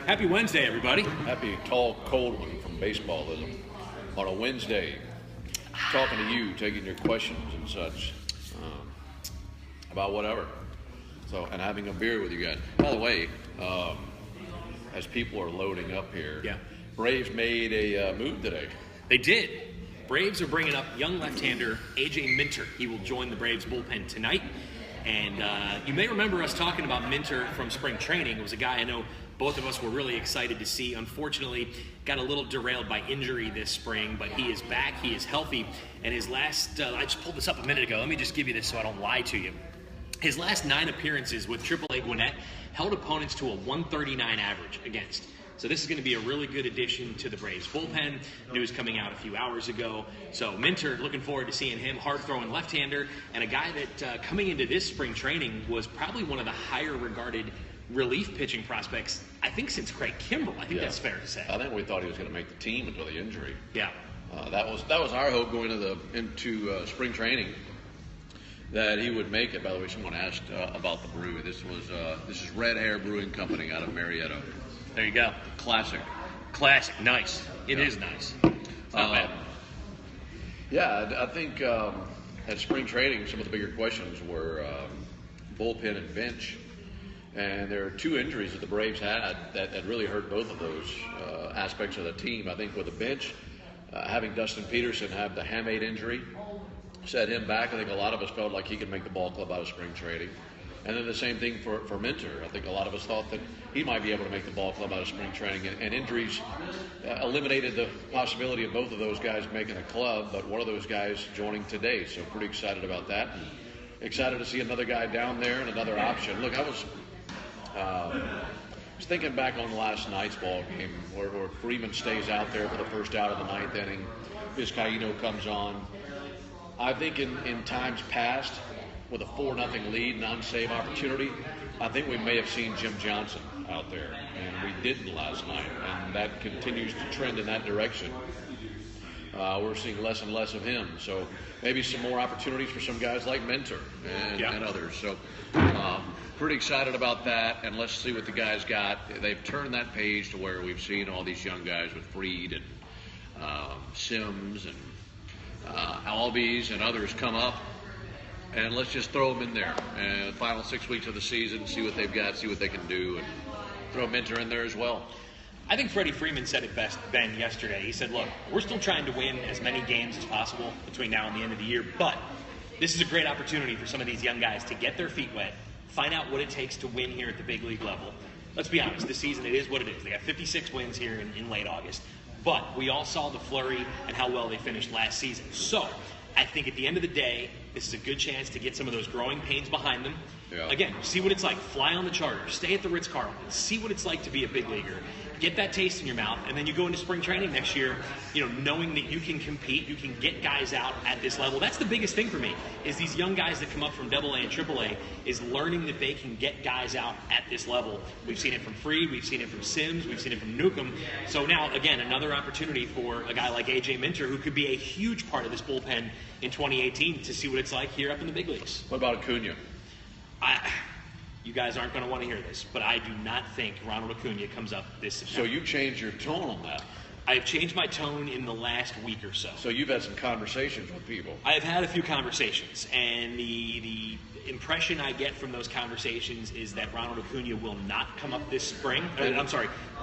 Happy Wednesday, everybody. Happy tall, cold one from Baseballism on a Wednesday. Talking to you, taking your questions and such about whatever. So, and having a beer with you guys. By the way, as people are loading up here, Braves made a move today. They did. Braves are bringing up young left-hander A.J. Minter. He will join the Braves bullpen tonight. And you may remember us talking about Minter from spring training. It was a guy I know both of us were really excited to see. Unfortunately, got a little derailed by injury this spring, but he is back, he is healthy, and his last, I just pulled this up a minute ago, let me just give you this so I don't lie to you. His last 9 appearances with AAA Gwinnett held opponents to a 139 average against. So this is going to be a really good addition to the Braves bullpen. News coming out a few hours ago. So Minter, looking forward to seeing him, hard-throwing left-hander, and a guy that coming into this spring training was probably one of the higher-regarded relief pitching prospects, I think, since Craig Kimbrell. I think that's fair to say. I think we thought he was going to make the team until the injury. Yeah. That was our hope going into spring training, that he would make it. By the way, someone asked about the brew. This is Red Hair Brewing Company out of Marietta. There you go. Classic. Nice. It is nice. It's not bad. Yeah, I think at spring training, some of the bigger questions were bullpen and bench. And there are 2 injuries that the Braves had that really hurt both of those aspects of the team. I think with the bench, having Dustin Peterson have the hamate injury set him back. I think a lot of us felt like he could make the ball club out of spring training. And then the same thing for Minter. I think a lot of us thought that he might be able to make the ball club out of spring training. And injuries eliminated the possibility of both of those guys making a club, but one of those guys joining today. So pretty excited about that. And excited to see another guy down there and another option. Look, I was thinking back on last night's ball game where Freeman stays out there for the first out of the 9th inning. Vizcaíno comes on. I think in times past, with a 4-0 lead, non-save opportunity, I think we may have seen Jim Johnson out there, and we didn't last night, and that continues to trend in that direction. We're seeing less and less of him, so maybe some more opportunities for some guys like Minter and others. So pretty excited about that, and let's see what the guys got. They've turned that page to where we've seen all these young guys with Fried and Sims and Albies and others come up. And let's just throw them in there. And the final 6 weeks of the season, see what they've got, see what they can do, and throw Minter in there as well. I think Freddie Freeman said it best, Ben, yesterday. He said, look, we're still trying to win as many games as possible between now and the end of the year, but this is a great opportunity for some of these young guys to get their feet wet, find out what it takes to win here at the big league level. Let's be honest, this season, it is what it is. They got 56 wins here in late August. But we all saw the flurry and how well they finished last season. So I think at the end of the day, this is a good chance to get some of those growing pains behind them. Yeah. Again, see what it's like. Fly on the charter. Stay at the Ritz-Carlton. See what it's like to be a big leaguer. Get that taste in your mouth, and then you go into spring training next year, knowing that you can compete, you can get guys out at this level. That's the biggest thing for me, is these young guys that come up from AA and AAA is learning that they can get guys out at this level. We've seen it from Fried, we've seen it from Sims, we've seen it from Newcomb. So now, again, another opportunity for a guy like A.J. Minter, who could be a huge part of this bullpen in 2018, to see what it's like here up in the big leagues. What about Acuna? You guys aren't going to want to hear this, but I do not think Ronald Acuna comes up this September. So you changed your tone on that. I have changed my tone in the last week or so. So you've had some conversations with people. I have had a few conversations, and the impression I get from those conversations is that Ronald Acuna will not come up this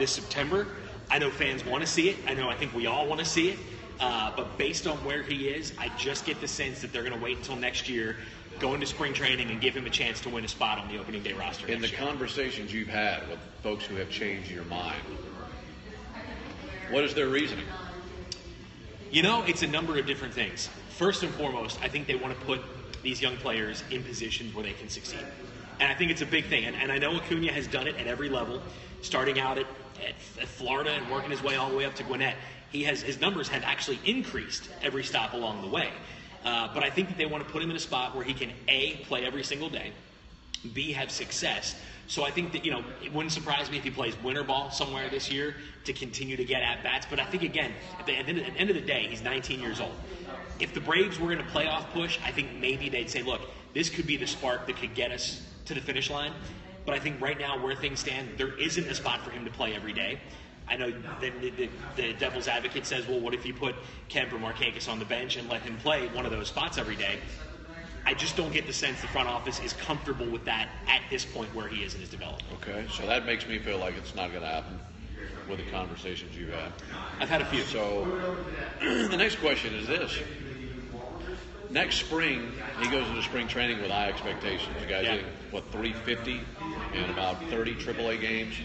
September. I know fans want to see it. I think we all want to see it. But based on where he is, I just get the sense that they're going to wait until next year, go into spring training, and give him a chance to win a spot on the opening day roster. In the conversations you've had with folks who have changed your mind, what is their reasoning? It's a number of different things. First and foremost, I think they want to put these young players in positions where they can succeed. And I think it's a big thing. And I know Acuna has done it at every level, starting out at Florida and working his way all the way up to Gwinnett. His numbers have actually increased every stop along the way. But I think that they want to put him in a spot where he can, A, play every single day, B, have success. So I think that, it wouldn't surprise me if he plays winter ball somewhere this year to continue to get at-bats. But I think, again, at the end of the day, he's 19 years old. If the Braves were in a playoff push, I think maybe they'd say, look, this could be the spark that could get us to the finish line. But I think right now, where things stand, there isn't a spot for him to play every day. I know the devil's advocate says, well, what if you put Kemp or Markakis on the bench and let him play one of those spots every day? I just don't get the sense the front office is comfortable with that at this point where he is in his development. Okay, so that makes me feel like it's not going to happen with the conversations you've had. I've had a few. So the next question is this. Next spring, he goes into spring training with high expectations. You guys hitting, 350 in about 30 AAA games?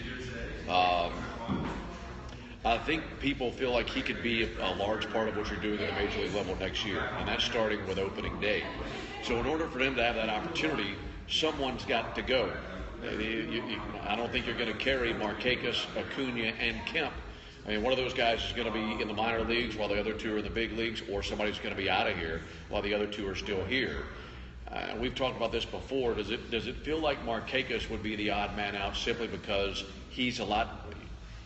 I think people feel like he could be a large part of what you're doing at the major league level next year, and that's starting with opening day. So in order for them to have that opportunity, someone's got to go. I don't think you're going to carry Markakis, Acuna, and Kemp. I mean, one of those guys is going to be in the minor leagues while the other two are in the big leagues, or somebody's going to be out of here while the other two are still here. We've talked about this before. Does it feel like Markakis would be the odd man out simply because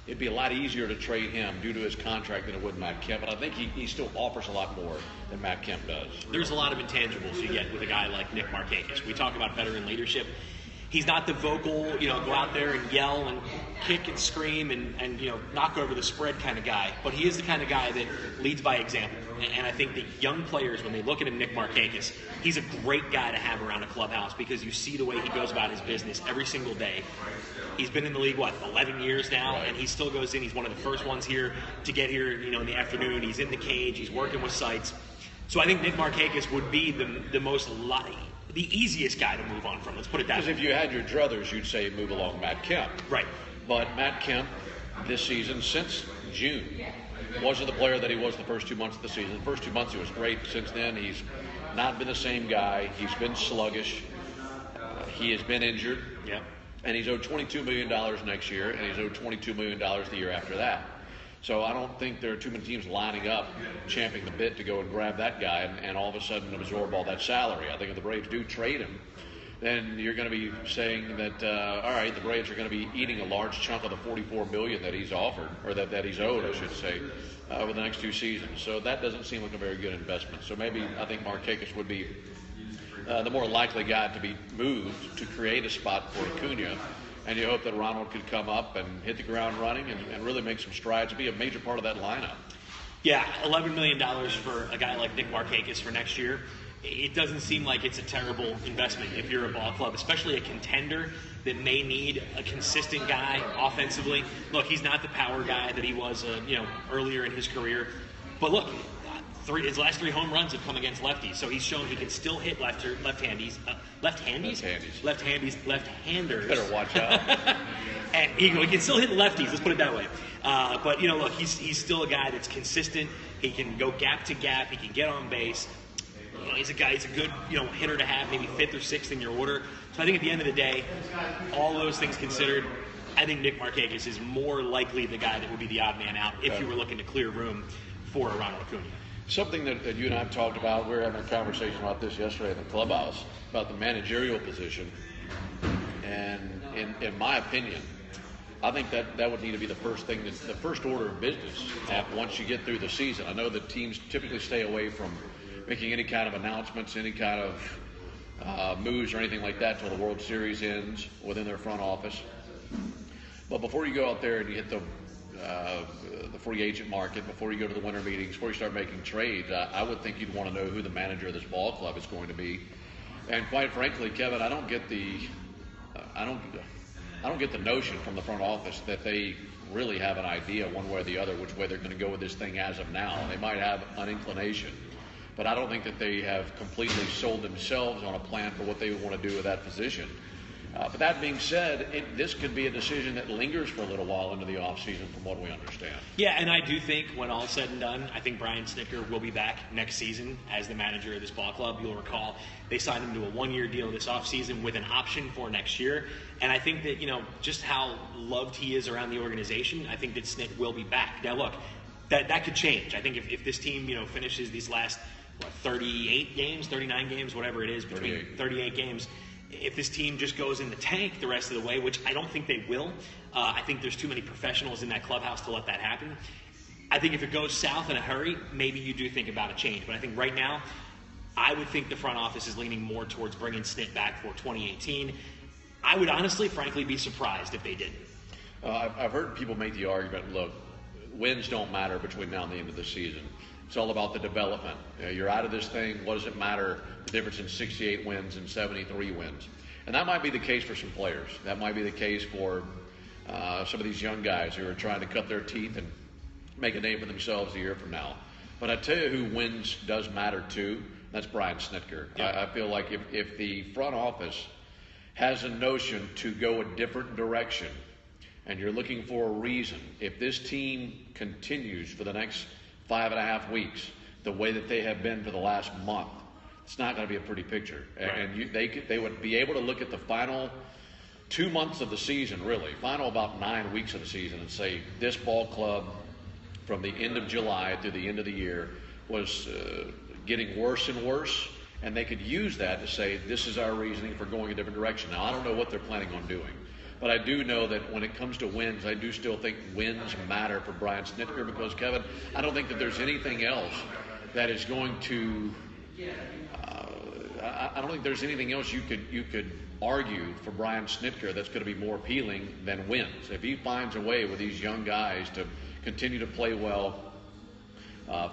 it'd be a lot easier to trade him due to his contract than it would Matt Kemp, but I think he still offers a lot more than Matt Kemp does. There's a lot of intangibles you get with a guy like Nick Markakis. We talk about veteran leadership. He's not the vocal, go out there and yell and kick and scream and knock over the spread kind of guy. But he is the kind of guy that leads by example. And I think that young players, when they look at him, Nick Markakis, he's a great guy to have around a clubhouse because you see the way he goes about his business every single day. He's been in the league, 11 years now, right. And he still goes in. He's one of the first ones here to get here, in the afternoon. He's in the cage. He's working with sites. So I think Nick Markakis would be the easiest guy to move on from. Let's put it that way. Because if you had your druthers, you'd say move along Matt Kemp. Right. But Matt Kemp, this season, since June, wasn't the player that he was the first 2 months of the season. The first 2 months he was great. Since then, he's not been the same guy. He's been sluggish. He has been injured. Yeah. And he's owed $22 million next year, and he's owed $22 million the year after that. So I don't think there are too many teams lining up, champing the bit to go and grab that guy and all of a sudden absorb all that salary. I think if the Braves do trade him, then you're going to be saying that, all right, the Braves are going to be eating a large chunk of the $44 million that he's offered, or that he's owed, I should say, over the next 2 seasons. So that doesn't seem like a very good investment. So maybe I think Markakis would be the more likely guy to be moved to create a spot for Acuna. And you hope that Ronald could come up and hit the ground running and really make some strides, be a major part of that lineup. Yeah, $11 million for a guy like Nick Markakis for next year. It doesn't seem like it's a terrible investment if you're a ball club, especially a contender that may need a consistent guy offensively. Look, he's not the power guy that he was, earlier in his career. But look, his last 3 home runs have come against lefties, so he's shown he can still hit left-handers. Better watch out. And he can still hit lefties. Let's put it that way. But look, he's still a guy that's consistent. He can go gap to gap. He can get on base. He's a good hitter to have, maybe 5th or 6th in your order. So I think at the end of the day, all those things considered, I think Nick Markakis is more likely the guy that would be the odd man out if you were looking to clear room for Ronald Acuna. Something that you and I have talked about, we were having a conversation about this yesterday in the clubhouse, about the managerial position. And in my opinion, I think that would need to be the first thing, the first order of business once you get through the season. I know that teams typically stay away from making any kind of announcements, any kind of moves or anything like that until the World Series ends within their front office. But before you go out there and you hit the free agent market, before you go to the winter meetings, before you start making trades, I would think you'd want to know who the manager of this ball club is going to be. And quite frankly, Kevin, I don't get the notion from the front office that they really have an idea one way or the other which way they're going to go with this thing as of now. They might have an inclination, but I don't think that they have completely sold themselves on a plan for what they would want to do with that position. But that being said, this could be a decision that lingers for a little while into the offseason from what we understand. Yeah, and I do think when all said and done, I think Brian Snitker will be back next season as the manager of this ball club. You'll recall they signed him to a 1-year deal this offseason with an option for next year. And I think that, just how loved he is around the organization, I think that Snit will be back. Now, look, that could change. I think if this team, finishes these last, 38 games, 39 games, whatever it is, between 38 games, if this team just goes in the tank the rest of the way, which I don't think they will, I think there's too many professionals in that clubhouse to let that happen. I think if it goes south in a hurry, maybe you do think about a change. But I think right now, I would think the front office is leaning more towards bringing Snit back for 2018. I would honestly, frankly, be surprised if they didn't. I've heard people make the argument, look, wins don't matter between now and the end of the season. It's all about the development. You're out of this thing. What does it matter? The difference in 68 wins and 73 wins. And that might be the case for some players. That might be the case for some of these young guys who are trying to cut their teeth and make a name for themselves a year from now. But I tell you who wins does matter too. That's Brian Snitker. Yeah. I feel like if the front office has a notion to go a different direction and you're looking for a reason, if this team continues for the next 5.5 weeks the way that they have been for the last month, it's not going to be a pretty picture. Right. And they would be able to look at the final 2 months of the season, really, final about 9 weeks of the season, and say this ball club from the end of July through the end of the year was getting worse and worse, and they could use that to say this is our reasoning for going a different direction. Now, I don't know what they're planning on doing, but I do know that when it comes to wins, I do still think wins matter for Brian Snitker because, Kevin, I don't think that there's anything else that is going to I don't think there's anything else you could argue for Brian Snitker that's going to be more appealing than wins. If he finds a way with these young guys to continue to play well,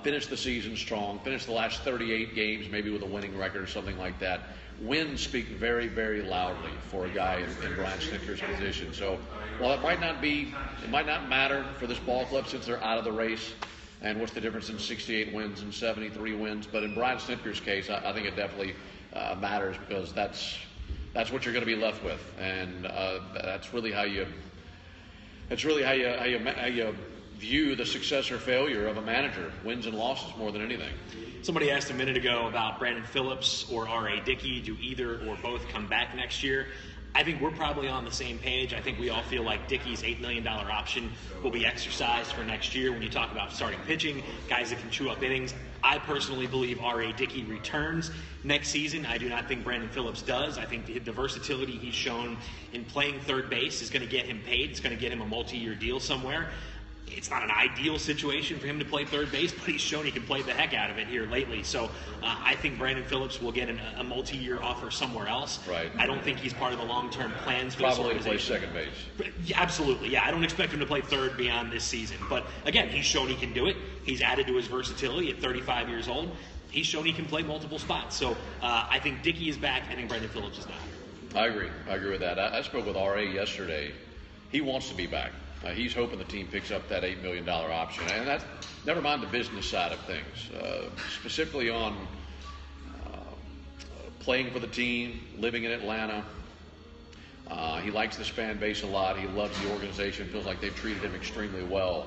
finish the season strong, finish the last 38 games maybe with a winning record or something like that, wins speak very, very loudly for a guy in Brian Snitker's position. So while it might not matter for this ball club since they're out of the race, and what's the difference in 68 wins and 73 wins, but in Brian Snitker's case, I think it definitely matters because that's what you're going to be left with, and that's really how you view the success or failure of a manager, wins and losses more than anything. Somebody asked a minute ago about Brandon Phillips or R.A. Dickey. Do either or both come back next year? I think we're probably on the same page. I think we all feel like Dickey's $8 million option will be exercised for next year. When you talk about starting pitching, guys that can chew up innings, I personally believe R.A. Dickey returns next season. I do not think Brandon Phillips does. I think the versatility he's shown in playing third base is going to get him paid. It's going to get him a multi-year deal somewhere. It's not an ideal situation for him to play third base, but he's shown he can play the heck out of it here lately. So I think Brandon Phillips will get a multi-year offer somewhere else. Right. I don't think he's part of the long-term plans for probably this organization. Probably to play second base. Yeah, absolutely. Yeah, I don't expect him to play third beyond this season. But again, he's shown he can do it. He's added to his versatility at 35 years old. He's shown he can play multiple spots. So I think Dickey is back. I think Brandon Phillips is not. I agree with that. I spoke with R.A. yesterday. He wants to be back. He's hoping the team picks up that $8 million option. And that's, never mind the business side of things, specifically on playing for the team, living in Atlanta. He likes this fan base a lot. He loves the organization, feels like they've treated him extremely well.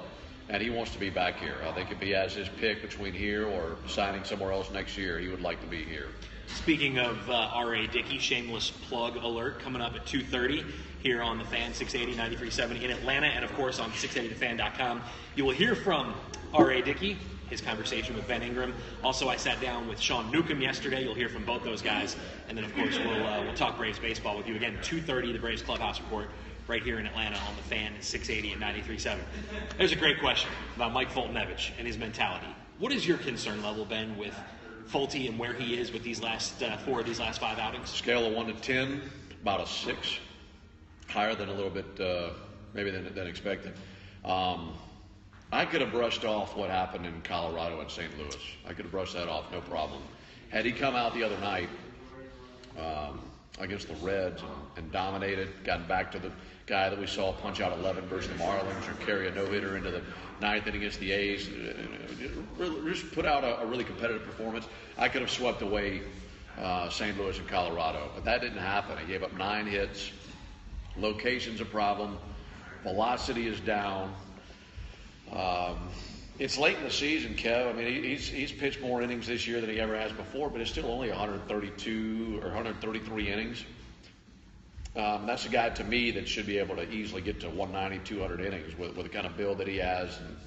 And he wants to be back here. I think if he has his pick between here or signing somewhere else next year, he would like to be here. Speaking of R.A. Dickey, shameless plug alert coming up at 2:30 here on The Fan, 680, 93.7 in Atlanta, and of course on 680thefan.com. You will hear from R.A. Dickey, his conversation with Ben Ingram. Also, I sat down with Sean Newcomb yesterday. You'll hear from both those guys. And then, of course, we'll talk Braves baseball with you again, 2:30, the Braves Clubhouse Report, right here in Atlanta on The Fan, 680 and 93.7. There's a great question about Mike Foltynewicz and his mentality. What is your concern level, Ben, with Folty and where he is with these last 4 of these last 5 outings? Scale of 1 to 10, about a 6. Higher than a little bit, maybe than expected. I could have brushed off what happened in Colorado and St. Louis. I could have brushed that off, no problem. Had he come out the other night against the Reds and dominated, gotten back to the guy that we saw punch out 11 versus the Marlins or carry a no-hitter into the 9th inning against the A's, just put out a really competitive performance, I could have swept away St. Louis and Colorado. But that didn't happen. He gave up 9 hits. Location's a problem. Velocity is down. It's late in the season, Kev. I mean, he's pitched more innings this year than he ever has before, but it's still only 132 or 133 innings. That's a guy, to me, that should be able to easily get to 190, 200 innings with the kind of build that he has and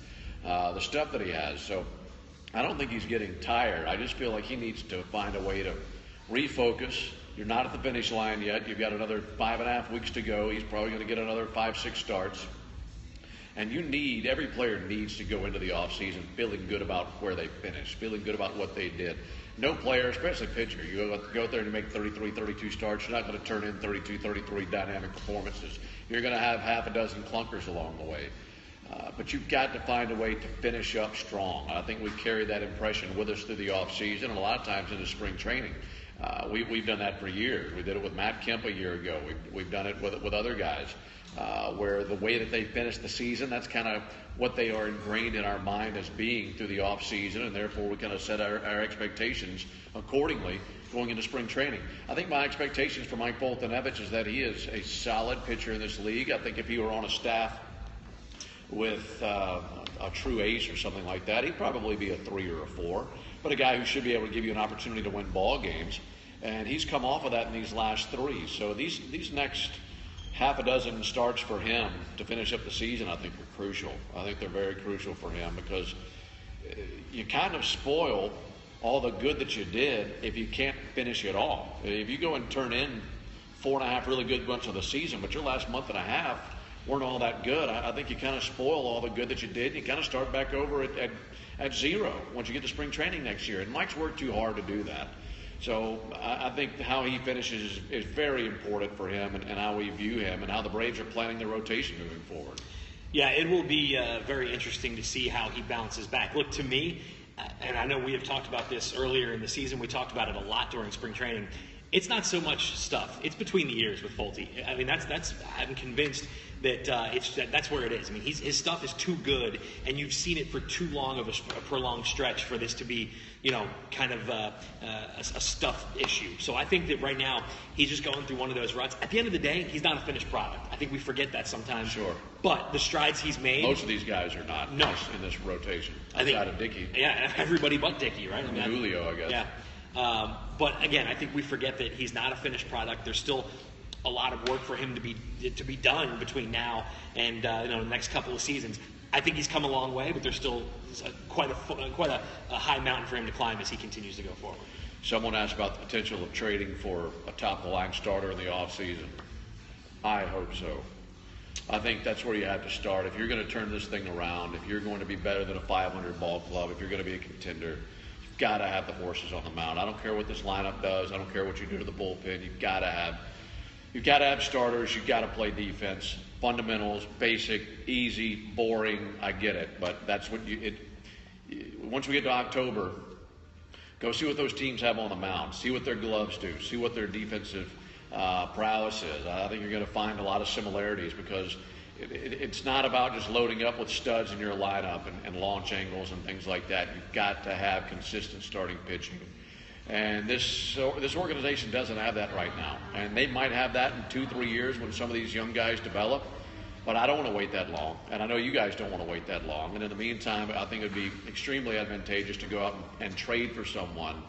the stuff that he has. So I don't think he's getting tired. I just feel like he needs to find a way to refocus. You're not at the finish line yet. You've got another 5.5 weeks to go. He's probably going to get another 5-6 starts. And every player needs to go into the offseason feeling good about where they finished, feeling good about what they did. No player, especially pitcher, you go out there and make 33, 32 starts, you're not going to turn in 32, 33 dynamic performances. You're going to have half a dozen clunkers along the way. But you've got to find a way to finish up strong. I think we carry that impression with us through the offseason and a lot of times into spring training. We've done that for years. We did it with Matt Kemp a year ago. We've done it with other guys. Where the way that they finish the season, that's kind of what they are ingrained in our mind as being through the off season, and therefore we kind of set our expectations accordingly going into spring training. I think my expectations for Mike Foltynewicz is that he is a solid pitcher in this league. I think if he were on a staff with a true ace or something like that, he'd probably be a 3 or a 4, but a guy who should be able to give you an opportunity to win ball games, and he's come off of that in these last 3. So these next half a dozen starts for him to finish up the season, I think, are crucial. I think they're very crucial for him because you kind of spoil all the good that you did if you can't finish it off. If you go and turn in 4.5 really good months of the season, but your last month and a half weren't all that good, I think you kind of spoil all the good that you did, and you kind of start back over at 0 once you get to spring training next year. And Mike's worked too hard to do that. So I think how he finishes is very important for him and how we view him and how the Braves are planning their rotation moving forward. Yeah, it will be very interesting to see how he bounces back. Look, to me, and I know we have talked about this earlier in the season, we talked about it a lot during spring training, it's not so much stuff. It's between the ears with Folty. I mean, I'm convinced that that's where it is. I mean, his stuff is too good, and you've seen it for too long of a prolonged stretch for this to be, kind of a stuff issue. So I think that right now he's just going through one of those ruts. At the end of the day, he's not a finished product. I think we forget that sometimes. Sure. But the strides he's made. Most of these guys are not in this rotation. Outside of Dickey. Yeah, everybody but Dickey, right? I mean, Julio, I guess. Yeah. But again, I think we forget that he's not a finished product. There's still a lot of work for him to be done between now and the next couple of seasons. I think he's come a long way, but there's still quite a high mountain for him to climb as he continues to go forward. Someone asked about the potential of trading for a top-of-the-line starter in the offseason. I hope so. I think that's where you have to start. If you're going to turn this thing around, if you're going to be better than a 500 ball club, if you're going to be a contender, you've got to have the horses on the mound. I don't care what this lineup does. I don't care what you do to the bullpen. You've got to have starters. You've got to play defense. Fundamentals, basic, easy, boring. I get it, but that's what once we get to October, go see what those teams have on the mound. See what their gloves do. See what their defensive prowess is. I think you're going to find a lot of similarities because it's not about just loading up with studs in your lineup and launch angles and things like that. You've got to have consistent starting pitching. And this organization doesn't have that right now. And they might have that in 2-3 years when some of these young guys develop. But I don't want to wait that long. And I know you guys don't want to wait that long. And in the meantime, I think it would be extremely advantageous to go out and trade for someone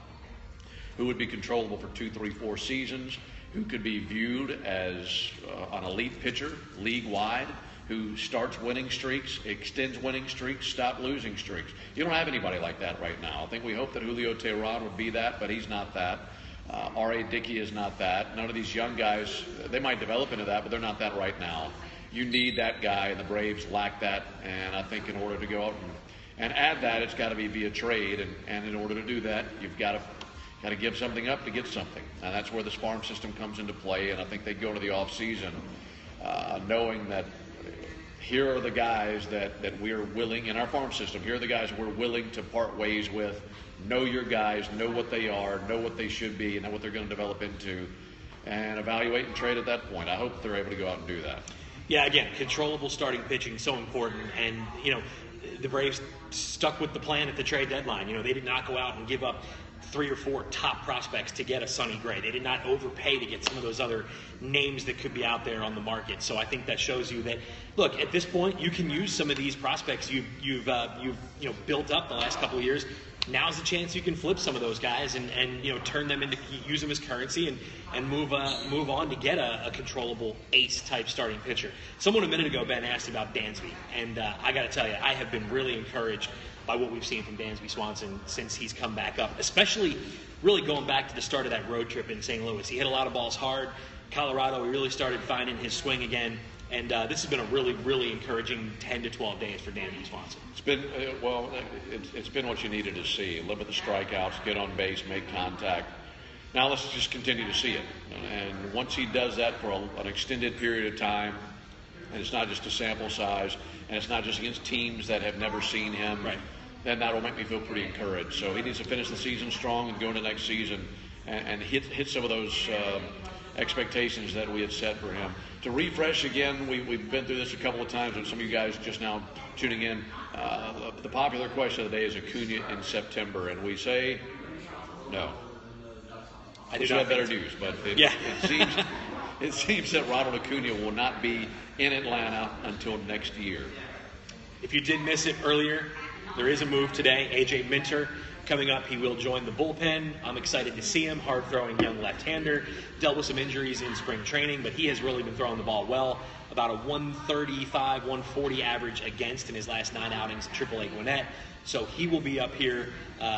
who would be controllable for 2, 3, 4 seasons, who could be viewed as an elite pitcher league-wide, who starts winning streaks, extends winning streaks, stops losing streaks. You don't have anybody like that right now. I think we hope that Julio Teheran would be that, but he's not that. R.A. Dickey is not that. None of these young guys, they might develop into that, but they're not that right now. You need that guy, and the Braves lack that. And I think in order to go out and add that, it's got to be via trade. And in order to do that, you've got to give something up to get something. And that's where this farm system comes into play. And I think they go into the offseason knowing that here are the guys that we're willing, in our farm system, here are the guys we're willing to part ways with. Know your guys, know what they are, know what they should be, and know what they're going to develop into, and evaluate and trade at that point. I hope they're able to go out and do that. Yeah, again, controllable starting pitching, so important. And, the Braves stuck with the plan at the trade deadline. They did not go out and give up 3 or 4 top prospects to get a Sonny Gray. They did not overpay to get some of those other names that could be out there on the market. So I think that shows you that, look, at this point, you can use some of these prospects you've built up the last couple of years. Now's the chance you can flip some of those guys and turn them into, use them as currency and move on to get a controllable ace type starting pitcher. Someone a minute ago, Ben, asked about Dansby, and I got to tell you, I have been really encouraged by what we've seen from Dansby Swanson since he's come back up, especially really going back to the start of that road trip in St. Louis. He hit a lot of balls hard. Colorado, he really started finding his swing again. And this has been a really, really encouraging 10 to 12 days for Dansby Swanson. It's been, it's been what you needed to see. Limit the strikeouts, get on base, make contact. Now let's just continue to see it. And once he does that for an extended period of time, and it's not just a sample size, and it's not just against teams that have never seen him, right, then that'll make me feel pretty encouraged. So he needs to finish the season strong and go into next season and hit some of those expectations that we had set for him. To refresh again, we've been through this a couple of times with some of you guys just now tuning in. The popular question of the day is Acuna in September, and we say no. I wish I had better news, but it seems that Ronald Acuna will not be in Atlanta until next year. If you did miss it earlier, there is a move today. AJ Minter coming up. He will join the bullpen. I'm excited to see him. Hard-throwing young left-hander. Dealt with some injuries in spring training, but he has really been throwing the ball well. About a 135, 140 average against in his last 9 outings at AAA Gwinnett. So he will be up here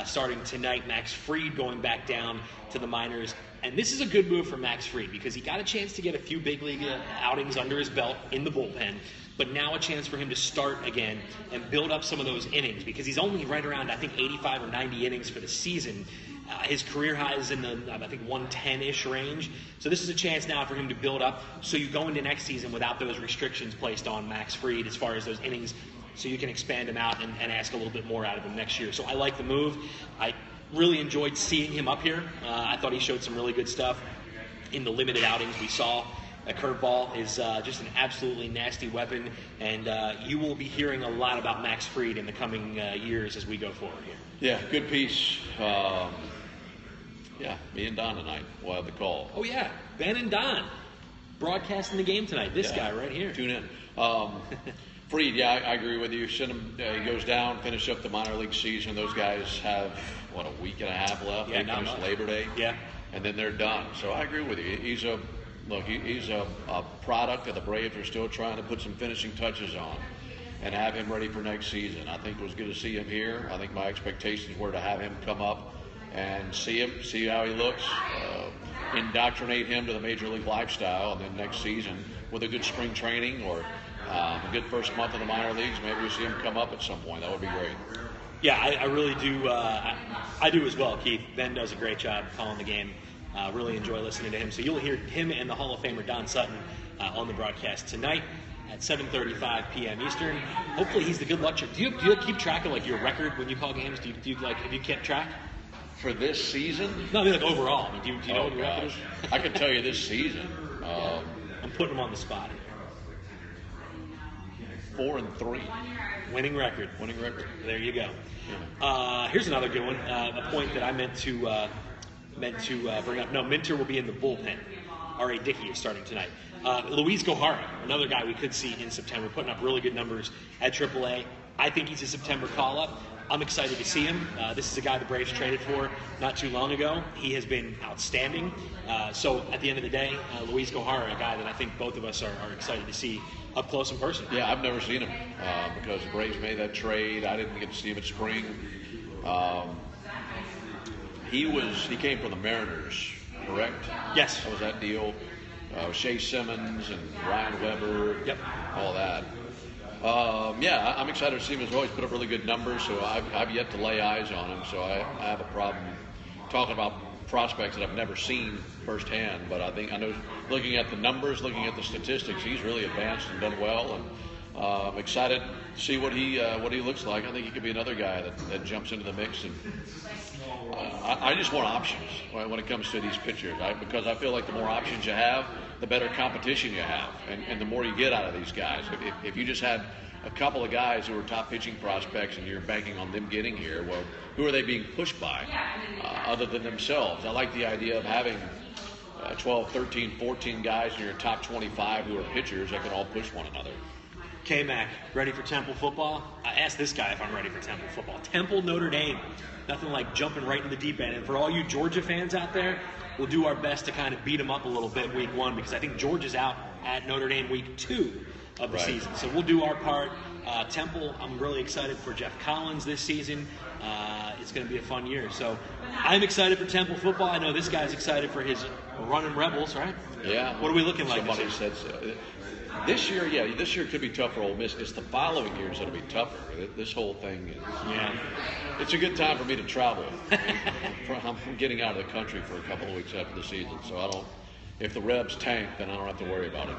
starting tonight. Max Fried going back down to the minors. And this is a good move for Max Fried because he got a chance to get a few big league outings under his belt in the bullpen. But now a chance for him to start again and build up some of those innings because he's only right around, I think, 85 or 90 innings for the season. His career high is in the, I think, 110-ish range. So this is a chance now for him to build up so you go into next season without those restrictions placed on Max Fried as far as those innings, so you can expand him out and ask a little bit more out of him next year. So I like the move. I really enjoyed seeing him up here. I thought he showed some really good stuff in the limited outings we saw. A curveball is just an absolutely nasty weapon, and you will be hearing a lot about Max Fried in the coming years as we go forward here. Yeah, good piece. Me and Don tonight will have the call. Oh, yeah, Ben and Don broadcasting the game tonight. This guy right here. Tune in. Fried, I agree with you. Send him, he goes down, finish up the minor league season. Those guys have, a week and a half left. Yeah, they finish Labor Day. Yeah. And then they're done. So I agree with you. He's a product that the Braves are still trying to put some finishing touches on and have him ready for next season. I think it was good to see him here. I think my expectations were to have him come up and see how he looks, indoctrinate him to the major league lifestyle, and then next season with a good spring training or a good first month in the minor leagues, maybe we see him come up at some point. That would be great. Yeah, I really do. I do as well, Keith. Ben does a great job calling the game. Really enjoy listening to him. So you'll hear him and the Hall of Famer Don Sutton on the broadcast tonight at 7:35 p.m. Eastern. Hopefully he's the good luck charm. Do you keep track of your record when you call games? Have you kept track? For this season? No, I mean overall. Do you know what your record is? I can tell you this season. I'm putting him on the spot. 4-3. Winning record. There you go. Here's another good one. A point that I meant to bring up. No, Minter will be in the bullpen. R.A. Dickey is starting tonight. Luis Gohara, another guy we could see in September, putting up really good numbers at AAA. I think he's a September call-up. I'm excited to see him. This is a guy the Braves traded for not too long ago. He has been outstanding. So at the end of the day, Luis Gohara, a guy that I think both of us are excited to see up close and personal. Yeah, I've never seen him because the Braves made that trade. I didn't get to see him at spring. He came from the Mariners, correct? Yes. That was that deal. Shea Simmons and Ryan Weber. Yep. All that. I'm excited to see him as well. He's put up really good numbers, so I've yet to lay eyes on him. So I have a problem talking about prospects that I've never seen firsthand. But I know looking at the numbers, looking at the statistics, he's really advanced and done well. And I'm excited to see what he looks like. I think he could be another guy that jumps into the mix. And I just want options when it comes to these pitchers, because I feel like the more options you have, the better competition you have, and the more you get out of these guys. If you just had a couple of guys who are top pitching prospects and you're banking on them getting here, well, who are they being pushed by other than themselves? I like the idea of having 12, 13, 14 guys in your top 25 who are pitchers that can all push one another. K-Mac, ready for Temple football? I asked this guy if I'm ready for Temple football. Temple, Notre Dame. Nothing like jumping right in the deep end. And for all you Georgia fans out there, we'll do our best to kind of beat them up a little bit week 1 because I think Georgia's out at Notre Dame week 2 of the season. So we'll do our part. Temple, I'm really excited for Jeff Collins this season. It's going to be a fun year. So I'm excited for Temple football. I know this guy's excited for his running Rebels, right? Yeah. What are we looking like? Somebody said so. This year could be tough for Ole Miss. It's the following years that'll be tougher. This whole thing is, it's a good time for me to travel. I'm getting out of the country for a couple of weeks after the season, so if the Rebs tank, then I don't have to worry about it.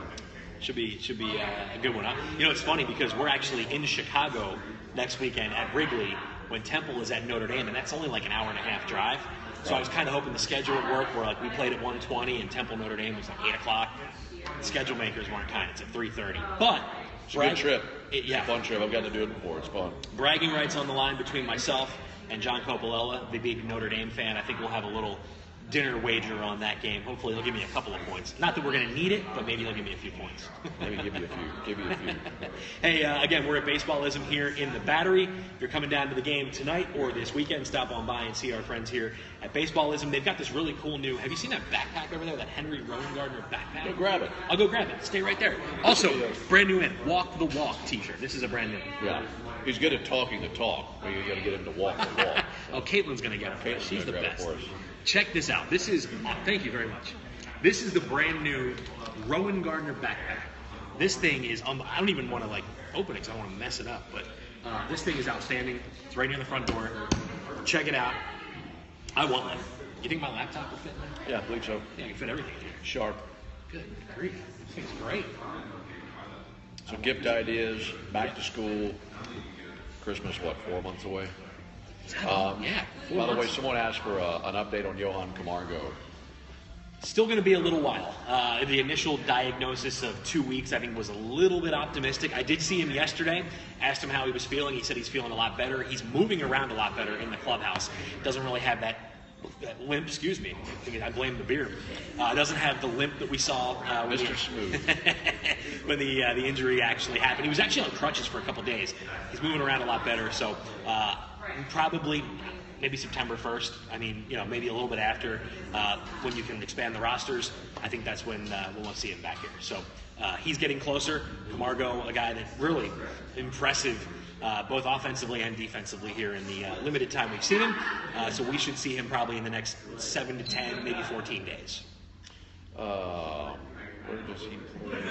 Should be a good one. It's funny because we're actually in Chicago next weekend at Wrigley when Temple is at Notre Dame, and that's only like an hour and a half drive. So I was kind of hoping the schedule would work where we played at 1:20 and Temple Notre Dame was like 8 o'clock. The schedule makers weren't kind. It's at 3:30. But it's a good trip. It's a fun trip. I've got to do it before. It's fun. Bragging rights on the line between myself and John Coppola, the big Notre Dame fan. I think we'll have a little dinner wager on that game. Hopefully he'll give me a couple of points. Not that we're going to need it, but maybe he'll give me a few points. Maybe give you a few. Hey, again, we're at Baseballism here in the Battery. If you're coming down to the game tonight or this weekend, stop on by and see our friends here at Baseballism. They've got this really cool new, have you seen that backpack over there, that Henry Rowan-Gardner backpack? Go grab it. I'll go grab it. Stay right there. Also, brand new Walk the Walk t-shirt. This is a brand new. Yeah. He's good at talking the talk. You got to get him to walk the walk. Oh, Caitlin's going to get it. She's the best. Check this out. This is, thank you very much. This is the brand new Rowan-Gardner backpack. This thing is, I don't even want to open it because I don't want to mess it up, but this thing is outstanding. It's right near the front door. Check it out. I want one. You think my laptop will fit in there? Yeah, I believe so. Yeah, I can fit everything in here. Sharp. Good grief. This thing's great. So gift ideas, back to school, Christmas, 4 months away? Yeah. By the way, someone asked for an update on Johan Camargo. Still going to be a little while. The initial diagnosis of 2 weeks, I think, was a little bit optimistic. I did see him yesterday, asked him how he was feeling. He said he's feeling a lot better. He's moving around a lot better in the clubhouse. Doesn't really have that limp, excuse me. I blame the beer. Doesn't have the limp that we saw Mr. Smooth. when the injury actually happened. He was actually on crutches for a couple days. He's moving around a lot better, so probably maybe September 1st. I mean, maybe a little bit after when you can expand the rosters. I think that's when we'll want to see him back here. So he's getting closer. Camargo, a guy that really impressive both offensively and defensively here in the limited time we've seen him. So we should see him probably in the next 7 to 10, maybe 14 days. Where does he play?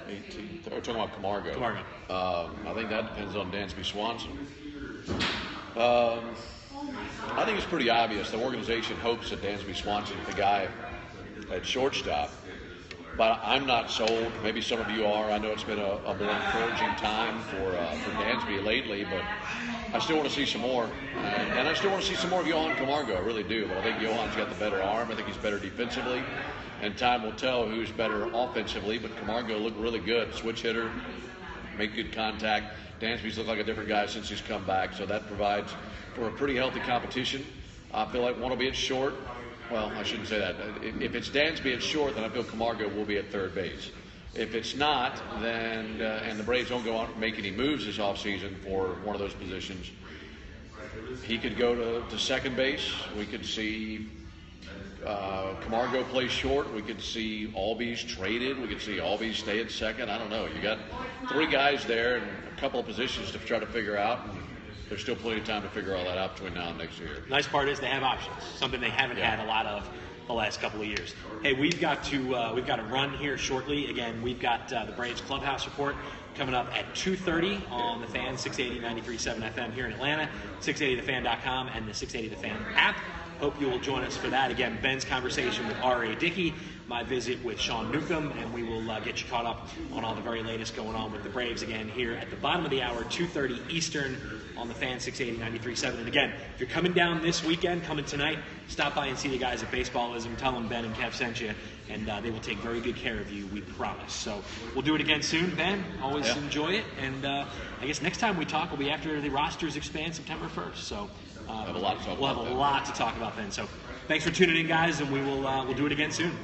18. We're talking about Camargo. I think that depends on Dansby Swanson. I think it's pretty obvious. The organization hopes that Dansby Swanson is the guy at shortstop. But I'm not sold. Maybe some of you are. I know it's been a more encouraging time for Dansby lately, but I still want to see some more. And I still want to see some more of Johan Camargo. I really do. But I think Johan's got the better arm. I think he's better defensively. And time will tell who's better offensively. But Camargo looked really good. Switch hitter, make good contact. Dansby's looked like a different guy since he's come back. So that provides for a pretty healthy competition. I feel like one will be at short. Well, I shouldn't say that. If it's Dansby at short, then I feel Camargo will be at third base. If it's not, then and the Braves don't go out and make any moves this offseason for one of those positions, he could go to second base. We could see Camargo play short. We could see Albies traded. We could see Albies stay at second. I don't know. You got 3 guys there and a couple of positions to try to figure out. There's still plenty of time to figure all that out between now and next year. Nice part is they have options, something they haven't had a lot of the last couple of years. Hey, we've got to run here shortly. Again, we've got the Braves Clubhouse Report coming up at 2:30 on the Fan, 680 93.7 FM here in Atlanta, 680thefan.com, and the 680 The Fan app. Hope you will join us for that. Again, Ben's conversation with R.A. Dickey, my visit with Sean Newcomb, and we will get you caught up on all the very latest going on with the Braves again here at the bottom of the hour, 2:30 Eastern on the Fan, 680 93.7. And again, if you're coming down this weekend, coming tonight, stop by and see the guys at Baseballism. Tell them Ben and Kev sent you, and they will take very good care of you, we promise. So we'll do it again soon, Ben. Always enjoy it. And I guess next time we talk will be after the rosters expand September 1st. So we'll have a lot to talk about then. So thanks for tuning in, guys, and we'll do it again soon.